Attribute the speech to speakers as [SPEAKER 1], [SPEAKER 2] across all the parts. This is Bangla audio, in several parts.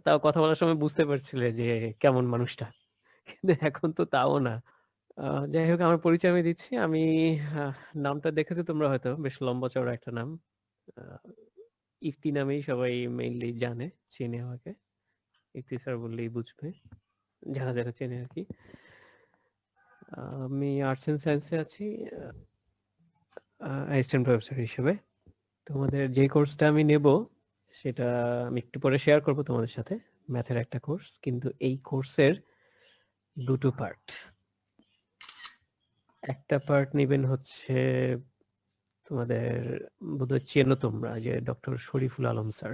[SPEAKER 1] তাও কথা বলার সময় বুঝতে পারছিলে যে কেমন মানুষটা। কিন্তু এখন তো তাও না। যাই হোক আমার পরিচয় আমি দিচ্ছি। আমি আহ নামটা দেখেছো তোমরা হয়তো, বেশ লম্বা চওড়া একটা নাম। আ ইফতি নামেই সবাই মেইনলি জানে, চেনে আমাকে। ইফতি স্যার বললেই বুঝবে। যারা চেনে আরকি। আমি আর্টস অ্যান্ড সায়েন্স এ আছি অ্যাসিস্ট্যান্ট প্রফেসর হিসেবে। তোমাদের যে কোর্সটা আমি নেব সেটা আমি একটু পরে শেয়ার করব তোমাদের সাথে। ম্যাথের একটা কোর্স, কিন্তু এই কোর্সের দুটো পার্ট। একটা পার্ট নিবেন হচ্ছে তোমাদের বোধহয় চেনো তোমরা, যে doctor Shariful Alam sir.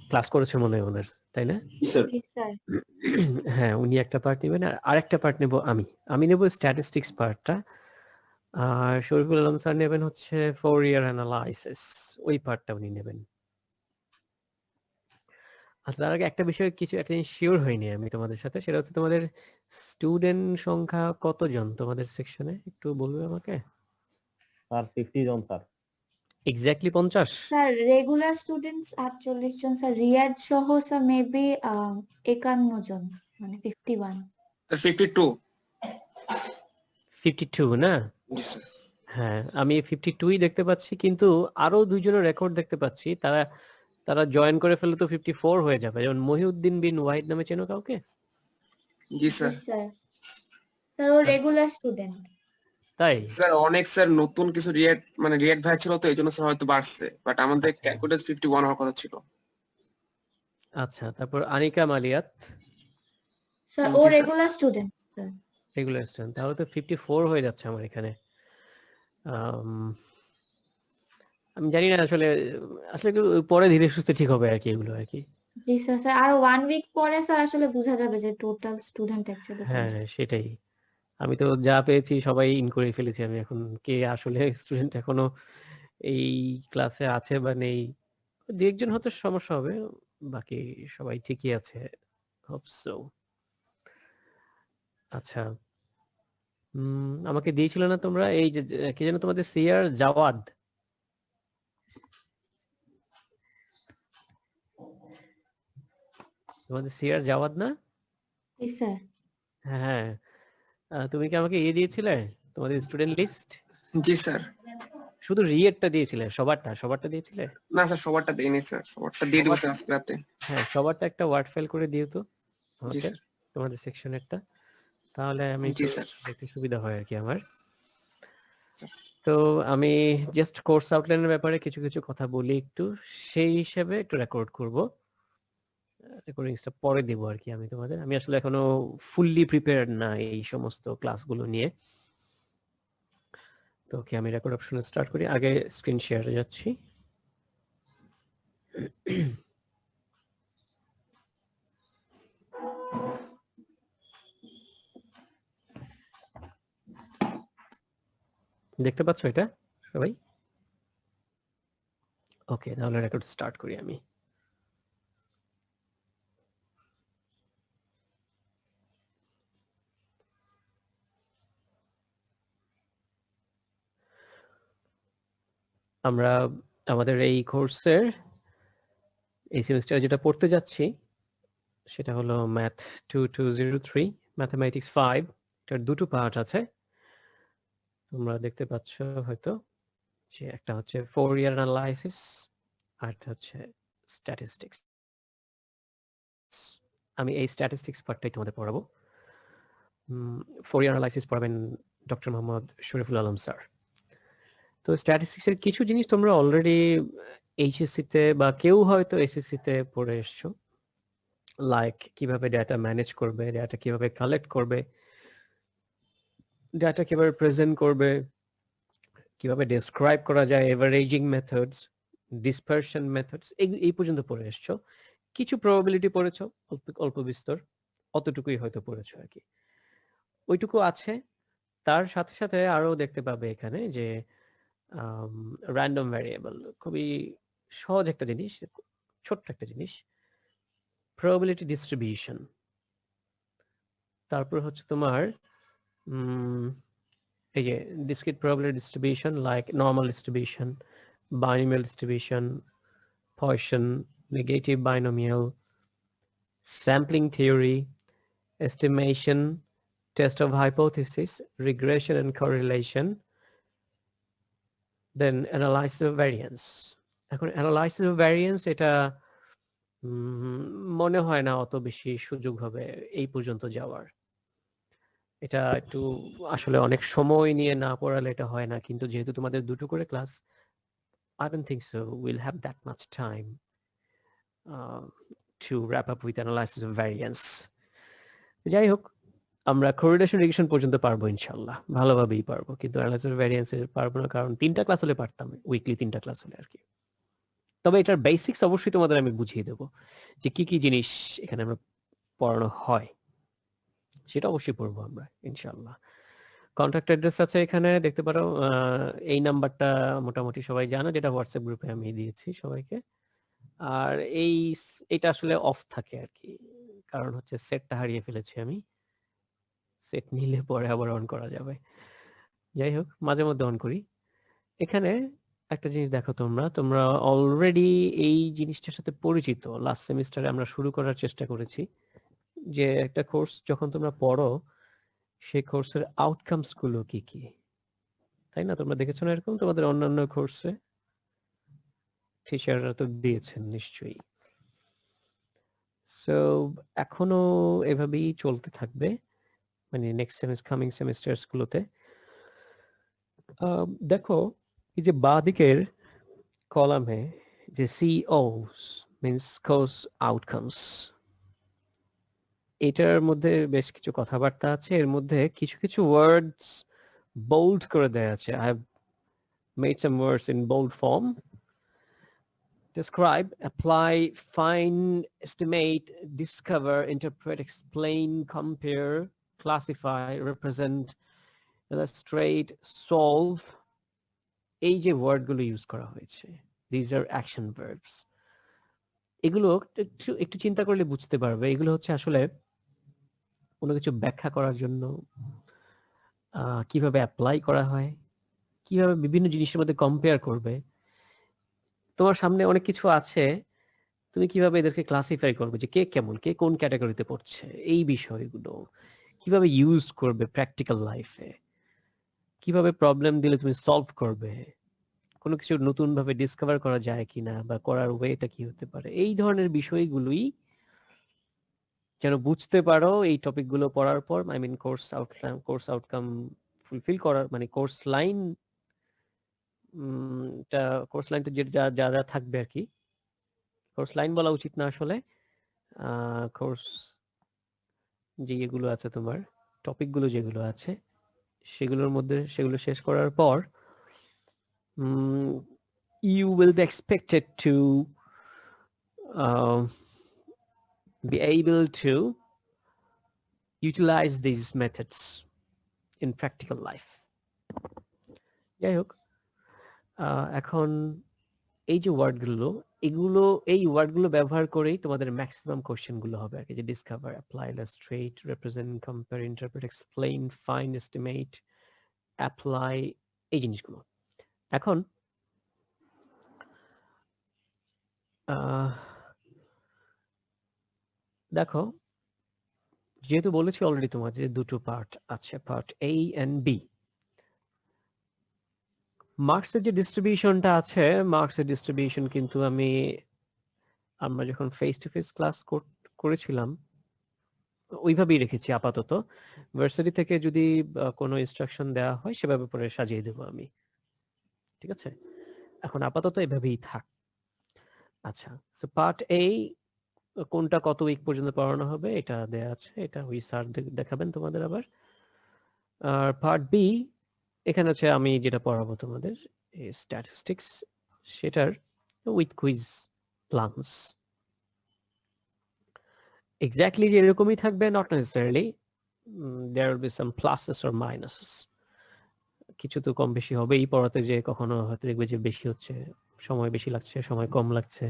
[SPEAKER 1] Class করেছে মনে হয় ওনার, তাই না? হ্যাঁ, উনি একটা পার্ট নেবেন আর আরেকটা পার্ট নেব আমি। আমি নেব স্ট্যাটিস্টিক্স পার্টটা। আর শরীফুল আলম স্যার নেবেন হচ্ছে ফোরিয়ার অ্যানালাইসিস, ওই পার্টটা উনি নেবেন। আচ্ছা, তার আগে একটা বিষয়, একটা জিনিস শিওর হইনি আমি তোমাদের সাথে, সেটা হচ্ছে তোমাদের স্টুডেন্ট সংখ্যা কতজন তোমাদের সেকশনে, একটু বলবে আমাকে?
[SPEAKER 2] স্যার 50 জন sir.
[SPEAKER 1] Exactly 50?
[SPEAKER 3] Sir regular students 48 জন স্যার, রিয়াদ সহ স্যার মেবি 51 জন, মানে 51।
[SPEAKER 4] 52
[SPEAKER 1] 52 না?
[SPEAKER 4] জি স্যার।
[SPEAKER 1] হ্যাঁ, আমি 52ই দেখতে পাচ্ছি, কিন্তু আরো দুইজনের রেকর্ড দেখতে পাচ্ছি। তারা জয়েন করে ফেললে তো 54 হয়ে যাবে। যেমন মহিউদ্দিন বিন ওয়াহিদ নামে চেনো কাউকে?
[SPEAKER 4] জি স্যার।
[SPEAKER 3] স্যার ও রেগুলার স্টুডেন্ট।
[SPEAKER 1] তাই?
[SPEAKER 4] স্যার অনেক স্যার নতুন কিছু রিয়েক্ট ভাই ছিল, তো এই জন্য স্যার হয়তো বাড়ছে, বাট আমাদের
[SPEAKER 1] আচ্ছা।
[SPEAKER 4] ক্যালকুলেট 51 হওয়ার কথা ছিল।
[SPEAKER 1] আচ্ছা, তারপর আনিকা মালিয়াত
[SPEAKER 3] স্যার ও
[SPEAKER 4] জি sir.
[SPEAKER 3] Regular student sir.
[SPEAKER 1] Regular student, তাহলে তো 54 হয়ে যাচ্ছে আমার এখানে। আমি জানি না আসলে, আসলে পরে ধীরে সুস্থে ঠিক হবে আর কি, এগুলো আর কি।
[SPEAKER 3] জি স্যার, স্যার আরো 1 উইক পরে স্যার আসলে বোঝা যাবে যে টোটাল স্টুডেন্ট অ্যাকচুয়ালি
[SPEAKER 1] হ্যাঁ,
[SPEAKER 3] কতজন।
[SPEAKER 1] সেটাই। আমি তো যা পেয়েছি সবাই ইন করে ফেলেছি আমি। এখন কে আসলে স্টুডেন্ট এখনো এই ক্লাসে আছে বা নেই, দু একজন হয়তো সমস্যা হবে, বাকি সবাই ঠিকই আছে। Hope so. আচ্ছা, আমাকে দিয়েছিল না তোমরা এই যে কে যেন তোমাদের সিয়ার জাওয়াদ? তোমাদের সিয়ার জাওয়াদ না?
[SPEAKER 3] জি স্যার।
[SPEAKER 1] হ্যাঁ, তুমি কি আমাকে দিয়েছিলে তোমাদের স্টুডেন্ট লিস্ট?
[SPEAKER 4] জি স্যার।
[SPEAKER 1] শুধু রিয়েটটা দিয়েছিলে? সবারটা দিয়েছিলে?
[SPEAKER 4] না স্যার, সবারটা দেইনি স্যার, সবারটা দিয়ে দেবো স্যার আজকে রাতে।
[SPEAKER 1] হ্যাঁ, সবারটা একটা ওয়ার্ড ফাইল করে দিও তো
[SPEAKER 4] জি
[SPEAKER 1] আমাকে,
[SPEAKER 4] স্যার।
[SPEAKER 1] তোমাদের সেকশনেরটা। তাহলে আমি
[SPEAKER 4] জি
[SPEAKER 1] একটু
[SPEAKER 4] স্যার।
[SPEAKER 1] দেখতে সুবিধা হয় আর কি আমার। তো আমি জাস্ট কোর্স আউটলাইনের ব্যাপারে কিছু কথা বলি একটু, সেই হিসেবে একটু রেকর্ড করব। রেকর্ডিংসটা পরে দেবো আর কি আমি তোমাদের। আমি আসলে এখনো ফুললি প্রিপেয়ার্ড না এই সমস্ত ক্লাসগুলো নিয়ে। তো ওকে, আমি রেকর্ড অপশনে স্টার্ট করি। আগে স্ক্রিন শেয়ারে যাচ্ছি। দেখতে পাচ্ছ এটা সবাই? ওকে, তাহলে রেকর্ড স্টার্ট করি আমি। আমরা আমাদের এই কোর্সের এই সেমিস্টারে যেটা পড়তে যাচ্ছি সেটা হলো ম্যাথ 2203, ম্যাথমেটিক্স 5। এটার দুটো পার্ট আছে, তোমরা দেখতে পাচ্ছ হয়তো, যে একটা হচ্ছে ফোরিয়ার অ্যানালাইসিস আর একটা হচ্ছে স্ট্যাটিস্টিক্স। আমি এই স্ট্যাটিস্টিক্স পার্টটাই তোমাদের পড়াবো। ফোরিয়ার অ্যানালাইসিস পড়াবেন ডক্টর মোহাম্মদ শরীফুল আলম স্যার। তো স্ট্যাটিস্টিক্সের কিছু জিনিস তোমরা অলরেডি এইচএসসি তে বা কেউ হয়তো এসএসসি তে পড়ে এসছো, লাইক কিভাবে ডেটা ম্যানেজ করবে, ডেটা কিভাবে কালেক্ট করবে, ডেটা কিভাবে প্রেজেন্ট করবে, কিভাবে ডেসক্রাইব করা যায়, এভারেজিং মেথডস, ডিসপারশন মেথডস, এই পর্যন্ত পড়ে এসছো। কিছু প্রবাবিলিটি পড়েছো, অল্প বিস্তর, অতটুকুই হয়তো পড়েছো আর কি। ওইটুকু আছে। তার সাথে সাথে আরো দেখতে পাবে এখানে যে র্যান্ডম ভ্যারিয়েবল, খুবই সহজ একটা জিনিস, ছোট্ট একটা জিনিস, প্রবাবিলিটি ডিস্ট্রিবিউশন। তারপর হচ্ছে তোমার এই যে discrete probability distribution, like normal distribution, binomial distribution, Poisson, negative binomial, sampling theory, estimation, test of hypothesis, regression and correlation, then analysis of variance. এখন analysis of variance এটা মনে হয় না অত বেশি সুযোগ হবে এই পর্যন্ত যাওয়ার। এটা একটু আসলে অনেক সময় নিয়ে না পড়ালে এটা হয় না, কিন্তু যেহেতু তোমাদের দুটো করে class, I don't think so we'll have that much time to wrap up with analysis of variance. যাই হোক, আমরা correlation regression পর্যন্ত পারবো ইনশাআল্লাহ, ভালোভাবেই পারবো, কিন্তু analysis of variance এর পারবো না, কারণ 3টা ক্লাস হলে পারতাম, উইকলি 3টা ক্লাস হলে আর কি। তবে এটার বেসিক্স অবশ্যই তোমাদের আমি বুঝিয়ে দেবো যে কি কি জিনিস এখানে আমরা পড়ানো হয়, সেটা অবশ্যই পড়বো আমরা ইনশাআল্লাহ। কন্ট্যাক্ট অ্যাড্রেস আছে এখানে দেখতে পারো, এই নাম্বারটা মোটামুটি সবাই জানো, যেটা হোয়াটসঅ্যাপ গ্রুপে আমি দিয়েছি সবাইকে। আর এটা আসলে অফ থাকে আর কি, কারণ হচ্ছে সেটটা হারিয়ে ফেলেছি আমি, সেট নিলে পরে আবার অন করা যাবে। যাই হোক, মাঝে মধ্যে অন করি। এখানে একটা জিনিস দেখো, তোমরা অলরেডি এই জিনিসটার সাথে পরিচিত। লাস্ট সেমিস্টারে আমরা শুরু করার চেষ্টা করেছি যে একটা কোর্স যখন তোমরা পড়ো, সেই কোর্সের আউটকামস গুলো কি কি, তাই না? তোমরা দেখেছো না এরকম তোমাদের অন্যান্য কোর্সে? টিচাররা তো দিয়েছেন নিশ্চয়ই। সো এখনো এভাবেই চলতে থাকবে, মানে নেক্সট সেমিস্টার, কামিং সেমিস্টার্স গুলোতে। দেখো, এই যে বাঁ দিকের কলামে যে COs মিন্স কোর্স আউটকামস, এটার মধ্যে বেশ কিছু কথাবার্তা আছে। এর মধ্যে কিছু কিছু ওয়ার্ডস বোল্ড করে দেয়া আছে। I have made some words in bold form. Describe, apply, find, estimate, discover, interpret, explain, compare, classify, represent, illustrate, solve, এই যে ওয়ার্ডগুলো ইউজ করা হয়েছে, these are action verbs. এগুলো একটু চিন্তা করলে বুঝতে পারবে, এগুলো হচ্ছে আসলে কোনো কিছু ব্যাখ্যা করার জন্য, কিভাবে অ্যাপ্লাই করা হয়, কিভাবে বিভিন্ন জিনিসের মধ্যে কম্পেয়ার করবে। তোমার সামনে অনেক কিছু আছে, তুমি কিভাবে এদেরকে ক্লাসিফাই করবে যে কে কেমন, কে কোন ক্যাটাগরিতে পড়ছে, এই বিষয়গুলো কিভাবে ইউজ করবে প্র্যাকটিক্যাল লাইফে, কিভাবে প্রবলেম দিলে তুমি সলভ করবে, কোনো কিছু নতুন ভাবে ডিসকভার করা যায় কিনা বা করার ওয়েটা কি হতে পারে, এই ধরনের বিষয়গুলোই যেন বুঝতে পারো এই টপিকগুলো পড়ার পর। I mean course outcome fulfil করার, মানে কোর্স লাইন, কোর্স লাইনটা যা যা যা থাকবে আর কি, কোর্স লাইন বলা উচিত না আসলে, কোর্স যে এগুলো আছে তোমার টপিকগুলো যেগুলো আছে সেগুলোর মধ্যে, সেগুলো শেষ করার পর you will be expected to be able to utilize these methods in practical life. যাই হোক, এখন এই যে ওয়ার্ডগুলো, এই ওয়ার্ডগুলো ব্যবহার করেই তোমাদের ম্যাক্সিমাম কোশ্চেনগুলো হবে আর কি, যে discover, apply, illustrate, represent, compare, interpret, explain, find, estimate, apply, এই জিনিসগুলো। এখন দেখো, যেহেতু বলেছি অলরেডি তোমাদের দুটো পার্ট আছে, পার্ট A and B। মার্কসের যে ডিস্ট্রিবিউশনটা আছে, মার্কসের ডিস্ট্রিবিউশন কিন্তু আমরা যখন ফেস টু ফেস ক্লাস করেছিলাম ওইভাবেই রেখেছি আপাতত। ভার্সিটি থেকে যদি কোনো ইনস্ট্রাকশন দেওয়া হয় সেভাবে পরে সাজিয়ে দেবো আমি, ঠিক আছে? এখন আপাতত এভাবেই থাক। আচ্ছা, সো পার্ট A কোনটা কত উইক পর্যন্ত পড়ানো হবে এটা দেয়া আছে, এটা ওই স্যার দেখাবেন তোমাদের আবার। আর পার্ট B, এখানে হচ্ছে আমি যেটা পড়াবো তোমাদের স্ট্যাটিস্টিক্স, সেটার উইথ কুইজ প্লানস। এক্স্যাক্টলি যে এরকমই থাকবে not necessarily, there will be some pluses or minuses, কিছু তো কম বেশি হবেই পড়াতে, যে কখনো হয়তো দেখবে যে বেশি হচ্ছে, সময় বেশি লাগছে, সময় কম লাগছে।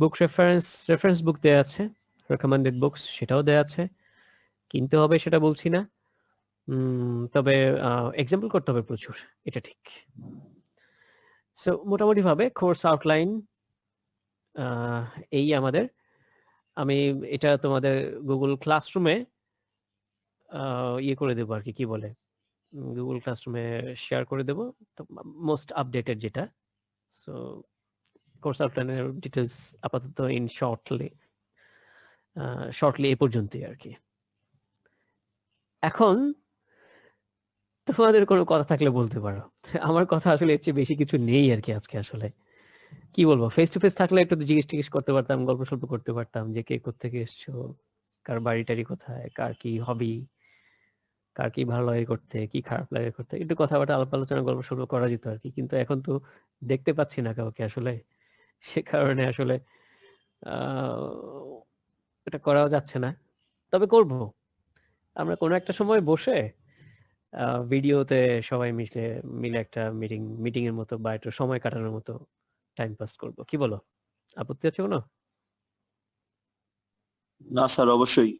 [SPEAKER 1] বুক রেফারেন্স বুক দেয়া আছে, রেকমেন্ডেড বুকস সেটাও দেয়া আছে, কিনতে হবে সেটা বলছি না, তবে এক্সাম্পল করতে হবে প্রচুর, এটা ঠিক। সো মোটামুটি ভাবে কোর্স আউটলাইন এই আমাদের আমি এটা তোমাদের গুগল ক্লাসরুমে ইয়ে করে দেবো আর কি বলে গুগল ক্লাসরুমে শেয়ার করে দেবো মোস্ট আপডেটেড যেটা সো কোর্স আউটলাইনের ডিটেলস আপাতত ইন শর্টলি এ পর্যন্তই আর কি। এখন তোমাদের কোনো কথা থাকলে বলতে পারো। আমার কথা আসলে এর চেয়ে বেশি কিছু নেই আর কি আজকে আসলে। কি বলবো, ফেস টু ফেস থাকলে একটু জিজ্ঞেস করতে পারতাম, গল্প সল্প করতে পারতাম যে কে কোত্থেকে এসছো, কার বাড়ি টাড়ি কোথায়, কার কি হবি, কার কি ভালো লাগে করতে, কি খারাপ লাগে করতে, একটু কথাবার্তা আলাপ আলোচনা গল্প সল্প করা যেত আর কি। কিন্তু এখন তো দেখতে পাচ্ছি না কাউকে আসলে, সে কারণে আসলে এটা করাও যাচ্ছে না। তবে করব, আমরা কোনো একটা সময় বসে ভিডিওতে সবাই মিলে একটা মিটিং এর মতো বা একটু সময় কাটানোর মতো টাইম পাস করব। কি বলো, আপত্তি আছে কোনো?
[SPEAKER 5] না স্যার, অবশ্যই।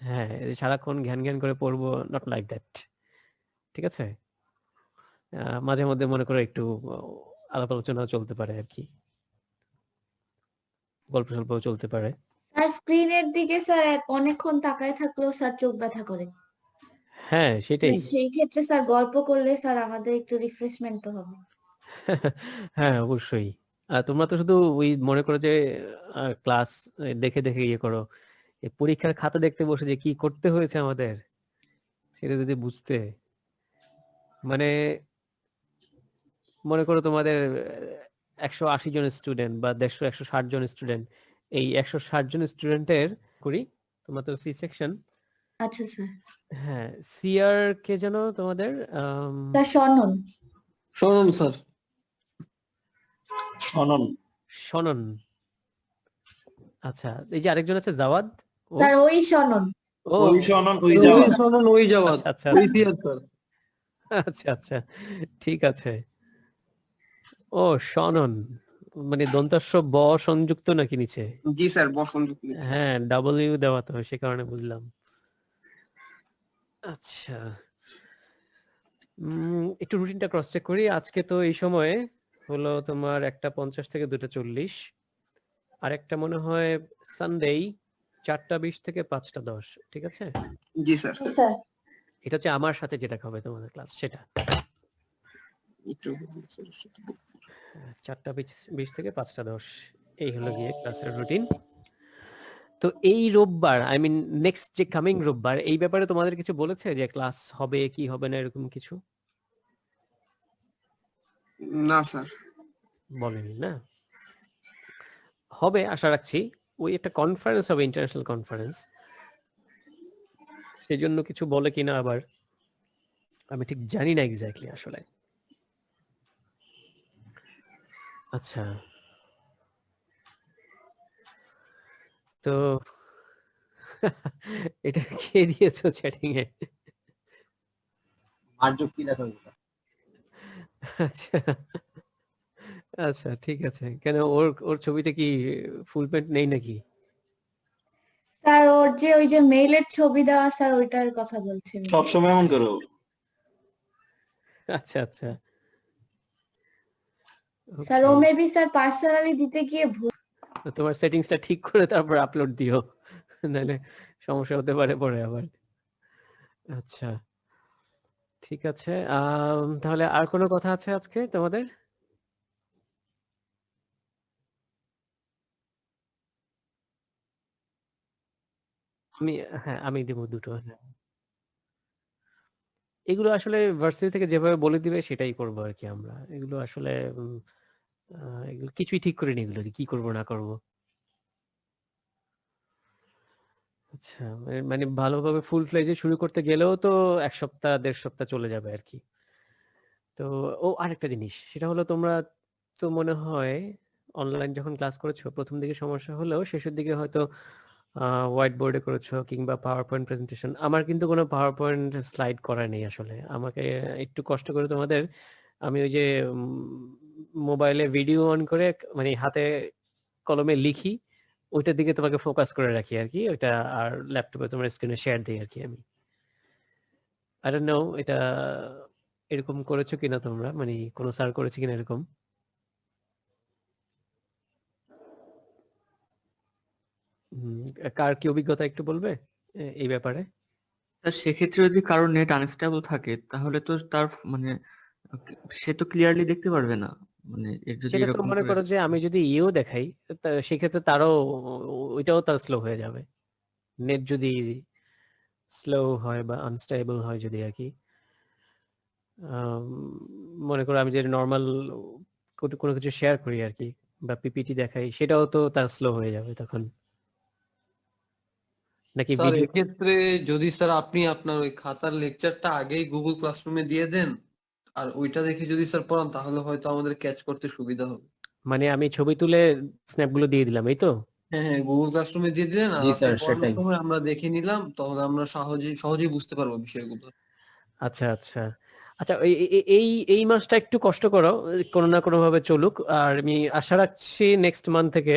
[SPEAKER 1] হ্যাঁ, এই সারাক্ষণ ঘ্যান করে পড়বো, নট লাইক দ্যাট। ঠিক আছে, মাঝে মধ্যে মনে করো একটু আলাপ আলোচনাও চলতে পারে আর কি, গল্প সল্পও চলতে পারে।
[SPEAKER 3] স্যার স্ক্রিনের দিকে স্যার অনেকক্ষণ তাকায় থাকলেও স্যার চোখ ব্যথা করে।
[SPEAKER 1] হ্যাঁ সেটাই।
[SPEAKER 3] সেই ক্ষেত্রে স্যার গল্প করলে স্যার আমাদের একটু রিফ্রেশমেন্ট হবে।
[SPEAKER 1] হ্যাঁ অবশ্যই। তোমরা তো শুধু ওই মনে করো যে ক্লাস দেখে ইয়ে করো, এই পরীক্ষার খাতা দেখতে বসে যে কি করতে হয়েছে আমাদের সেটা যদি বুঝতে, মানে মনে করো তোমাদের 180 জন স্টুডেন্ট বা 160 জন স্টুডেন্ট, এই 160 জন স্টুডেন্টের করি, তোমরা তো সি সেকশন।
[SPEAKER 3] আচ্ছা স্যার।
[SPEAKER 1] হ্যাঁ, সিআর কে যেন তোমাদের
[SPEAKER 3] স্যার শোনন।
[SPEAKER 5] শোনুন স্যার। শোনুন।
[SPEAKER 1] শোনন। আচ্ছা, এই যে আরেকজন আছে জাওয়াদ, ও
[SPEAKER 3] স্যার ওই শোনন।
[SPEAKER 1] ও
[SPEAKER 5] ওই শোনুন, ওই
[SPEAKER 1] ওই
[SPEAKER 5] যাওয়া।
[SPEAKER 1] শোনন, ওই যাওয়াত। আচ্ছা
[SPEAKER 5] ওই সিয়ার স্যার।
[SPEAKER 1] আচ্ছা ঠিক আছে। ও শোনন, মানে দন্তাস্ব ব সংযুক্ত নাকি নিচে?
[SPEAKER 4] জি স্যার, বসন্ত নিচে।
[SPEAKER 1] হ্যাঁ ডাব্লিউ দেওয়া তো, সে কারণে বুঝলাম। আচ্ছা, একটু রুটিনটা ক্রস চেক করি। আজকে তো এই সময়ে হলো তোমার 1:50 থেকে 2:40, আর একটা মনে হয় সানডে 4:20 থেকে 5:10। ঠিক আছে,
[SPEAKER 4] জি স্যার।
[SPEAKER 3] স্যার
[SPEAKER 1] এটা হচ্ছে আমার সাথে যেটা হবে তোমাদের ক্লাস সেটা।
[SPEAKER 4] একটু
[SPEAKER 1] 4:20 থেকে 5:10 এই হলো গিয়ে ক্লাসের রুটিন। তো এই রোববার, আই মিন নেক্সট যে কামিং রোববার, এই ব্যাপারে তোমাদের কিছু বলেছে যে ক্লাস হবে কি হবে না এরকম কিছু?
[SPEAKER 4] না স্যার।
[SPEAKER 1] বলেনি না? হবে আশা রাখছি। ওই একটা কনফারেন্স হবে, ইন্টারন্যাশনাল কনফারেন্স, সেজন্য কিছু বলে কিনা আবার আমি ঠিক জানি না এক্স্যাক্টলি আসলে। আচ্ছা, তো এটা কে দিয়েছো চ্যাটিং এ?
[SPEAKER 2] মার্জুক কি দেখো এটা?
[SPEAKER 1] আচ্ছা আচ্ছা ঠিক আছে। কেন, ওর ছবিতে কি ফুল প্যান্ট নেই নাকি?
[SPEAKER 3] স্যার ওর যে ওই যে মেইলের ছবি দেওয়া স্যার ওইটার কথা বলছেন।
[SPEAKER 5] সবসময় এমন করো।
[SPEAKER 1] আচ্ছা
[SPEAKER 3] স্যার ও
[SPEAKER 1] okay.
[SPEAKER 3] মেবি স্যার পার্সোনালি দিতে গিয়ে ভুল।
[SPEAKER 1] তো তোমার সেটিংসটা ঠিক করে তারপর আপলোড দিও, নাহলে সমস্যা হতে পারে পরে আবার। আচ্ছা ঠিক আছে, তাহলে আর কোনো কথা আছে আজকে তোমাদের? আমি, হ্যাঁ আমি দিব দুটো। হ্যাঁ, এগুলো আসলে ভার্সিটি থেকে যেভাবে বলে দিবে সেটাই করবো আর কি। আমরা এগুলো আসলে এগুলো কিছুই ঠিক করিনি, এগুলো যে কি করব না করব। আচ্ছা, মানে ভালোভাবে ফুল ফ্লেজে শুরু করতে গেলেও তো 1 সপ্তাহ 1.5 সপ্তাহ চলে যাবে আর কি। তো আরেকটা জিনিস, সেটা হলো তোমরা তো মনে হয় অনলাইন যখন ক্লাস করেছো প্রথম দিকে সমস্যা হলেও শেষের দিকে হয়তো হোয়াইট বোর্ডে করেছো কিংবা পাওয়ার পয়েন্ট প্রেজেন্টেশন। আমার কিন্তু কোনো পাওয়ার পয়েন্ট স্লাইড করা নেই আসলে। আমাকে একটু কষ্ট করে তোমাদের, আমি ওই যে মোবাইলে ভিডিও অন করে মানে হাতে কলমে লিখি, ওইটার দিকে তোমাকে ফোকাস করে রাখি আর কি ওইটা, আর ল্যাপটপে তোমার স্ক্রিনে শেয়ার দিই আর কি আমি। আই ডোন্ট নো এটা এরকম করেছো কিনা তোমরা, মানে কোনো স্যার করেছে কিনা এরকম? কার কি অভিজ্ঞতা একটু বলবে এই ব্যাপারে?
[SPEAKER 6] স্যার সেক্ষেত্রে যদি কারোর নেট আনস্টেবল থাকে তাহলে তো তার মানে সে তো ক্লিয়ারলি দেখতে পারবে না, মানে এর যদি
[SPEAKER 1] সেটা তো
[SPEAKER 6] এরকম
[SPEAKER 1] মনে
[SPEAKER 6] করে
[SPEAKER 1] করো যে আমি যদি ইও দেখাই সেক্ষেত্রে তারও ওইটাও তার স্লো হয়ে যাবে, নেট যদি স্লো হয় বা আনস্টেবল হয় যদি আর কি। মনে করো আমি যদি নর্মাল কোনো কিছু শেয়ার করি আর কি বা পিপিটি দেখাই, সেটাও তো তার স্লো হয়ে যাবে তখন, নাকি
[SPEAKER 7] স্যার
[SPEAKER 1] ভিডিও?
[SPEAKER 7] এক্ষেত্রে যদি স্যার আপনি আপনার ওই খাতার লেকচারটা আগেই গুগল ক্লাসরুমে দিয়ে দেন আর ওইটা দেখে যদি স্যার পড়ান তাহলে হয়তো আমাদের ক্যাচ করতে সুবিধা হবে।
[SPEAKER 1] মানে আমি ছবি তুলে স্ন্যাপগুলো দিয়ে দিলাম, এই তো?
[SPEAKER 7] হ্যাঁ হ্যাঁ, গুগল ক্লাসরুমে দিয়ে দিলেন আর
[SPEAKER 2] জি
[SPEAKER 7] আপনি
[SPEAKER 2] স্যার,
[SPEAKER 7] পড়ানোর
[SPEAKER 2] সেটাই।
[SPEAKER 7] সময় আমরা দেখে নিলাম, তাহলে আমরা সহজেই বুঝতে পারবো বিষয়গুলো।
[SPEAKER 1] আচ্ছা আচ্ছা আচ্ছা, এই মাসটা একটু কষ্ট করো, কোনো না কোনো ভাবে চলুক, আর আমি আশা রাখছি নেক্সট মান্থ থেকে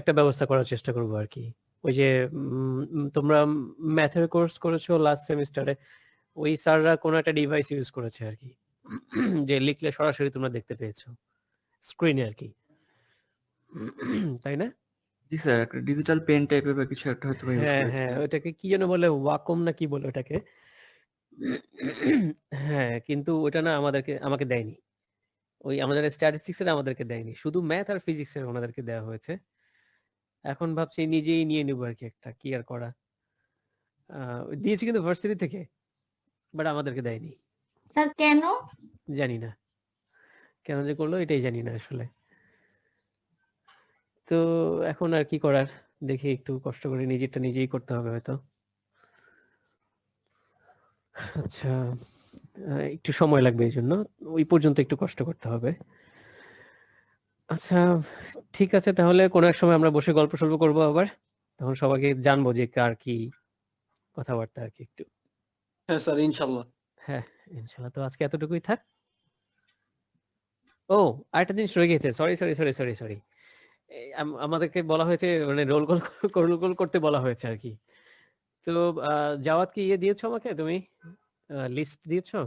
[SPEAKER 1] একটা ব্যবস্থা করার চেষ্টা করবো আর কি। ওই যে তোমরা ম্যাথের কোর্স করেছো লাস্ট সেমিস্টারে, ওই স্যাররা কোনো একটা ডিভাইস ইউজ করেছে আর কি, যে লিখলে সরাসরি তোমরা দেখতে পেয়েছো স্ক্রিনে আর কি, তাই না?
[SPEAKER 6] জি স্যার, একটা ডিজিটাল পেন টাইপের বা কিছু একটা হয়তো ইউজ
[SPEAKER 1] হ্যাঁ
[SPEAKER 6] করেছে।
[SPEAKER 1] হ্যাঁ, ওটাকে কি যেন বলে, ওয়াকম না কি বলে ওটাকে। হ্যাঁ, কিন্তু ওটা না আমাকে দেয়নি, ওই আমাদের স্ট্যাটিস্টিক্স এর আমাদেরকে দেয়নি, শুধু ম্যাথ আর ফিজিক্স এর ওনাদেরকে দেওয়া হয়েছে। এখন ভাবছি নিজেই নিয়ে নেবো আর কি, একটা কি আর করা। দিয়েছি কিন্তু ভার্সিটি থেকে, বাট আমাদেরকে দেয়নি,
[SPEAKER 3] স্যার কেন?
[SPEAKER 1] জানি না কেন যে করলো, এটাই জানি না আসলে। তো এখন আর কি করার, দেখি একটু কষ্ট করে নিজেরটা নিজেই করতে হবে হয়তো। আচ্ছা, একটু সময় লাগবে এই জন্য, ওই পর্যন্ত একটু কষ্ট করতে হবে। আচ্ছা ঠিক আছে, তাহলে কোনো এক সময় আমরা বসে গল্প সল্প করবো আবার, তখন সবাইকে জানবো যে কার কি কথাবার্তা আর কি একটু।
[SPEAKER 7] হ্যাঁ স্যার, ইনশাল্লাহ।
[SPEAKER 1] হ্যাঁ ইনশাল্লাহ। তো আজকে এতটুকুই থাক। ও, আরেকটা জিনিস রয়ে গেছে, sorry sorry sorry sorry sorry, আমাদেরকে বলা হয়েছে মানে রোল কল করতে বলা হয়েছে আর কি। তো জাওয়াত কি ইয়ে দিয়েছো আমাকে, তুমি লিস্ট দিয়েছো?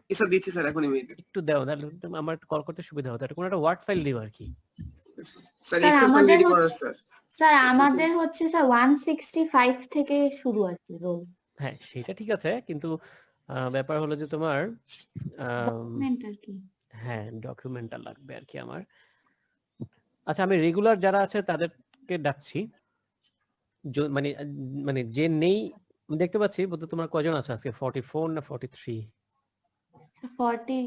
[SPEAKER 4] স্যার দিচ্ছি স্যার এখনই মেইল।
[SPEAKER 1] একটু দাও, তাহলে আমার কল করতে সুবিধা হতো, একটা কোনো একটা ওয়ার্ড ফাইল দিও আর কি।
[SPEAKER 4] স্যার
[SPEAKER 3] স্যার
[SPEAKER 4] এক্সেল ফাইল
[SPEAKER 3] আমাদের
[SPEAKER 4] রেডি করা
[SPEAKER 3] হচ্ছে
[SPEAKER 4] স্যার।
[SPEAKER 3] স্যার
[SPEAKER 4] Excel
[SPEAKER 3] আমাদের হচ্ছে স্যার 165 থেকে শুরু আর কি রোল।
[SPEAKER 1] হ্যাঁ সেটা ঠিক আছে, কিন্তু ব্যাপার হলো যে তোমার
[SPEAKER 3] ডকুমেন্ট আর কি।
[SPEAKER 1] হ্যাঁ ডকুমেন্টটা লাগবে আর কি আমার। আচ্ছা আমি রেগুলার যারা আছে তাদেরকে ডাকছি, মানে মানে যে নেই, আমি দেখতে পাচ্ছি বোধহয় তোমার কজন আছে আজকে, 44 না 43?
[SPEAKER 3] 40